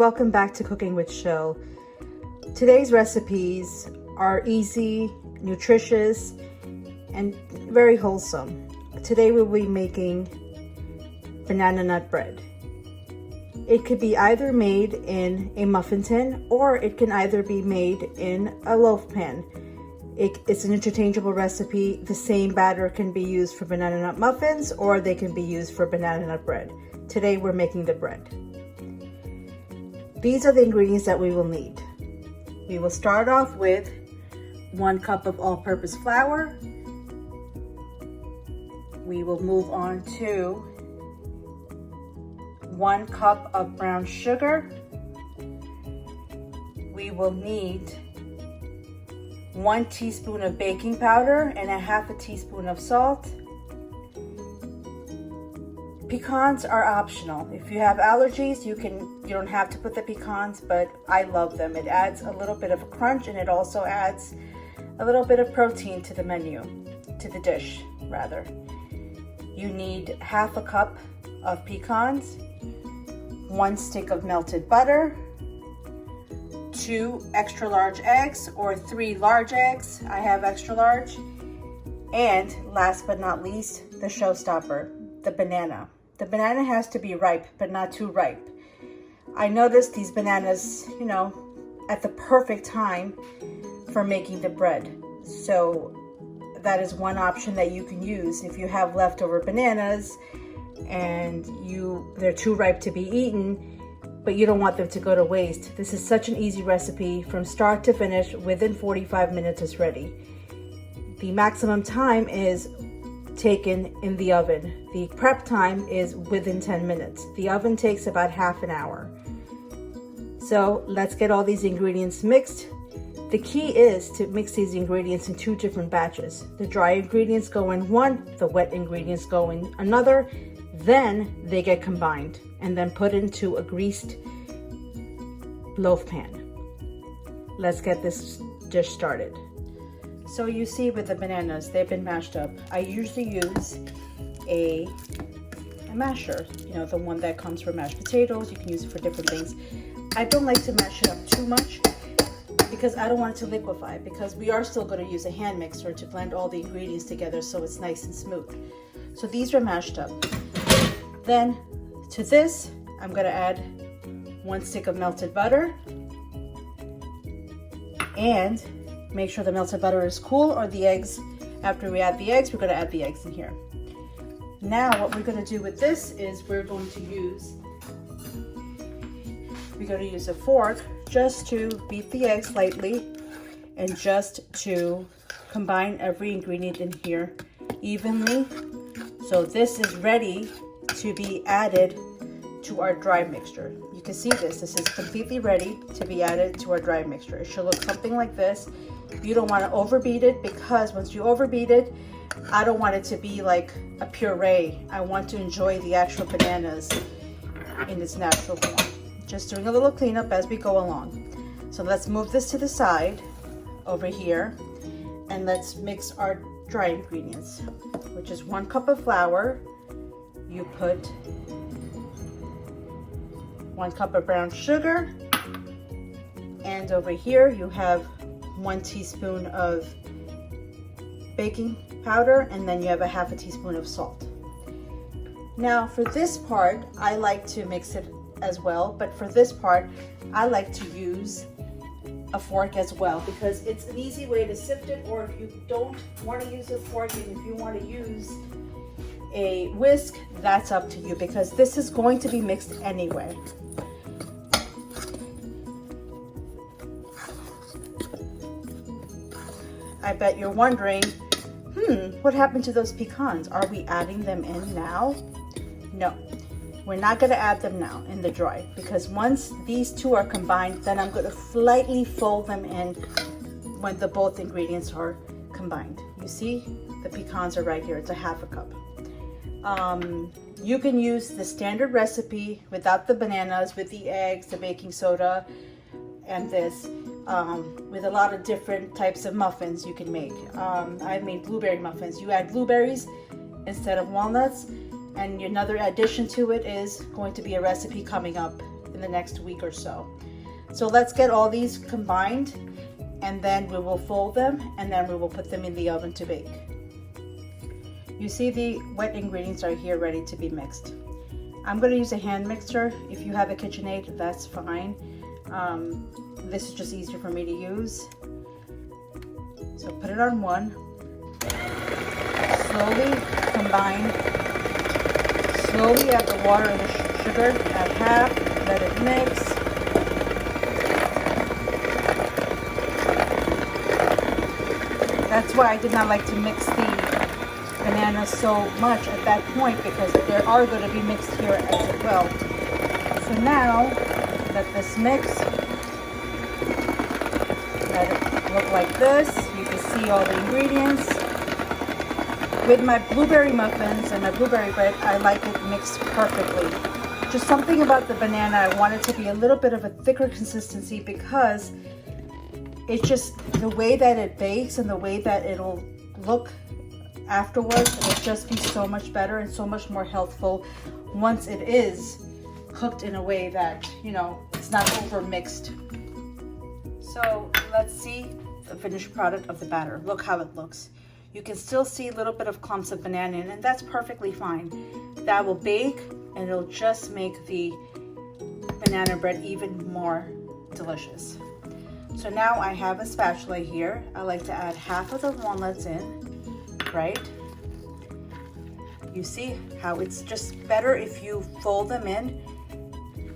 welcome back to Cooking with Shell. Today's recipes are easy, nutritious, and very wholesome. Today we'll be making banana nut bread. It could be either made in a muffin tin or it can either be made in a loaf pan. It's an interchangeable recipe. The same batter can be used for banana nut muffins or they can be used for banana nut bread. Today we're making the bread. These are the ingredients that we will need. We will start off with 1 cup of all-purpose flour. We will move on to 1 cup of brown sugar. We will need 1 teaspoon of baking powder and 1/2 teaspoon of salt. Pecans are optional. If you have allergies, you don't have to put the pecans, but I love them. It adds a little bit of a crunch and it also adds a little bit of protein to the menu, to the dish rather. You need 1/2 cup of pecans, 1 stick of melted butter, 2 extra large eggs or 3 large eggs. I have extra large. And last but not least, the showstopper, the banana. The banana has to be ripe, but not too ripe. I noticed these bananas, at the perfect time for making the bread. So that is one option that you can use if you have leftover bananas and they're too ripe to be eaten, but you don't want them to go to waste. This is such an easy recipe. From start to finish, within 45 minutes it's ready. The maximum time is taken in the oven. The prep time is within 10 minutes. The oven takes about half an hour. So let's get all these ingredients mixed. The key is to mix these ingredients in 2 different batches. The dry ingredients go in one, the wet ingredients go in another, then they get combined and then put into a greased loaf pan. Let's get this dish started. So you see with the bananas, they've been mashed up. I usually use a masher, the one that comes for mashed potatoes. You can use it for different things. I don't like to mash it up too much because I don't want it to liquefy, because we are still going to use a hand mixer to blend all the ingredients together so it's nice and smooth. So these are mashed up. Then to this, I'm going to add 1 stick of melted butter and make sure the melted butter is cool, or the eggs. After we add the eggs, we're going to add the eggs in here. Now what we're going to do with this is we're going to use a fork just to beat the eggs lightly and just to combine every ingredient in here evenly. So this is ready to be added to our dry mixture. You can see this is completely ready to be added to our dry mixture. It should look something like this. You don't want to overbeat it, because once you overbeat it, I don't want it to be like a puree. I want to enjoy the actual bananas in its natural form. Just doing a little cleanup as we go along. So let's move this to the side over here and let's mix our dry ingredients, which is 1 cup of flour. You put 1 cup of brown sugar, and over here you have 1 teaspoon of baking powder, and then you have 1/2 teaspoon of salt. Now for this part, I like to mix it as well, but for this part, I like to use a fork as well, because it's an easy way to sift it, or if you don't want to use a fork and if you want to use a whisk, that's up to you, because this is going to be mixed anyway. I bet you're wondering, what happened to those pecans? Are we adding them in now? No, we're not going to add them now in the dry, because once these 2 are combined, then I'm going to slightly fold them in when both ingredients are combined. You see, the pecans are right here. It's 1/2 cup. You can use the standard recipe without the bananas, with the eggs, the baking soda, and this. With a lot of different types of muffins you can make. I've made blueberry muffins. You add blueberries instead of walnuts, and another addition to it is going to be a recipe coming up in the next week or so. So let's get all these combined, and then we will fold them, and then we will put them in the oven to bake. You see the wet ingredients are here ready to be mixed. I'm going to use a hand mixer. If you have a KitchenAid, that's fine. This is just easier for me to use. So put it on one. Slowly combine. Slowly add the water and the sugar. Add half. Let it mix. That's why I did not like to mix the bananas so much at that point, because they are going to be mixed here as well. So now let this mix. Let it look like this. You can see all the ingredients. With my blueberry muffins and my blueberry bread, I like it mixed perfectly. Just something about the banana, I want it to be a little bit of a thicker consistency, because it's just the way that it bakes and the way that it'll look afterwards, it'll just be so much better and so much more healthful once it is cooked in a way that, you know, it's not over mixed. So let's see the finished product of the batter. Look how it looks. You can still see a little bit of clumps of banana in it, and that's perfectly fine. That will bake and it'll just make the banana bread even more delicious. So now I have a spatula here. I like to add half of the walnuts in. Right? You see how it's just better if you fold them in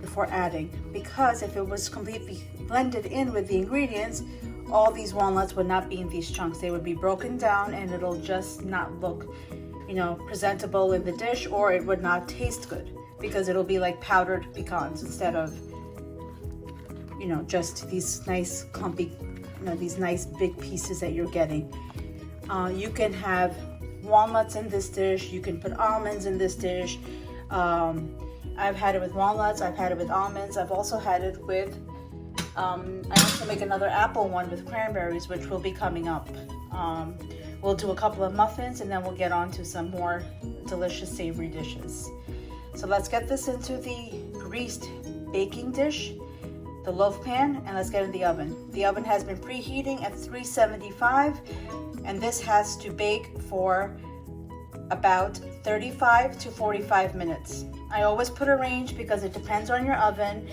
before adding, because if it was completely blended in with the ingredients, all these walnuts would not be in these chunks. They would be broken down and it'll just not look, you know, presentable in the dish, or it would not taste good, because it'll be like powdered pecans instead of, you know, just these nice clumpy, you know, these nice big pieces that you're getting. You can have walnuts in this dish. You can put almonds in this dish. I've had it with walnuts. I've had it with almonds. I've also had it with, I also make another apple one with cranberries, which will be coming up. We'll do a couple of muffins, and then we'll get on to some more delicious savory dishes. So let's get this into the greased baking dish, the loaf pan, and let's get it in the oven. The oven has been preheating at 375. And this has to bake for about 35 to 45 minutes. I always put a range because it depends on your oven.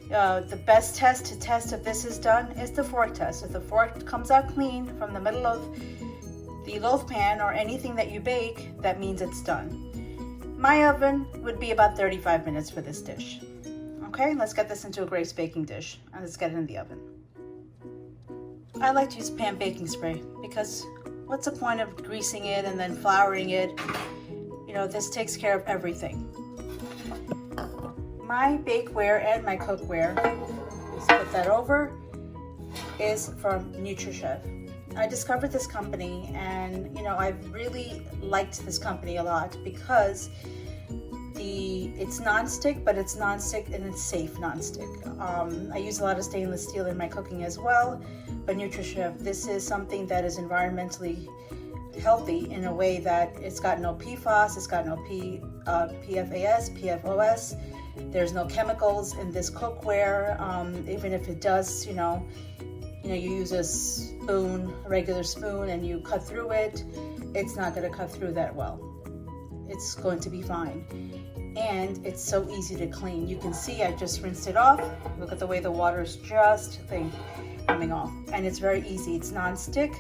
The best test to test if this is done is the fork test. If the fork comes out clean from the middle of the loaf pan or anything that you bake, that means it's done. My oven would be about 35 minutes for this dish. Okay, let's get this into a greased baking dish and let's get it in the oven. I like to use pan baking spray because what's the point of greasing it and then flouring it? You know, this takes care of everything. My bakeware and my cookware, let's put that over, is from NutriChef. I discovered this company, and you know, I've really liked this company a lot because it's non-stick, but it's non-stick and it's safe non-stick. I use a lot of stainless steel in my cooking as well, but NutriChef, this is something that is environmentally healthy in a way that it's got no PFAS, it's got no PFAS, PFOS. There's no chemicals in this cookware. Even if it does, you know, you use a spoon, a regular spoon, and you cut through it, it's not going to cut through that well. It's going to be fine. And it's so easy to clean. You can see I just rinsed it off. Look at the way the water is just coming off. And it's very easy. It's non-stick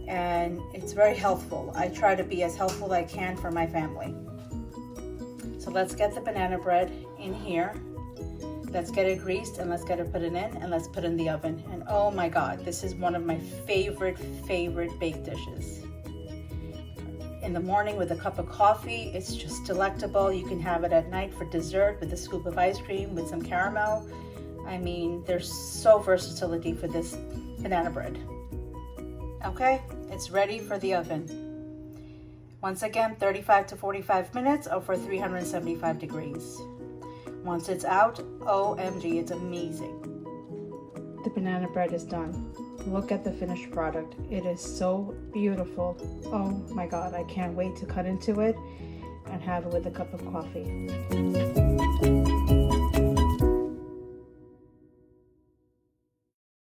and it's very healthful. I try to be as healthful as I can for my family. So let's get the banana bread in here. Let's get it greased and let's get it put in and let's put it in the oven. And oh my God, this is one of my favorite baked dishes. In the morning with a cup of coffee, it's just delectable. You can have it at night for dessert with a scoop of ice cream with some caramel. I mean, there's so versatility for this banana bread. Okay, it's ready for the oven. Once again, 35 to 45 minutes over 375 degrees. Once it's out, OMG, it's amazing. The banana bread is done. Look at the finished product. It is so beautiful. Oh my God, I can't wait to cut into it and have it with a cup of coffee.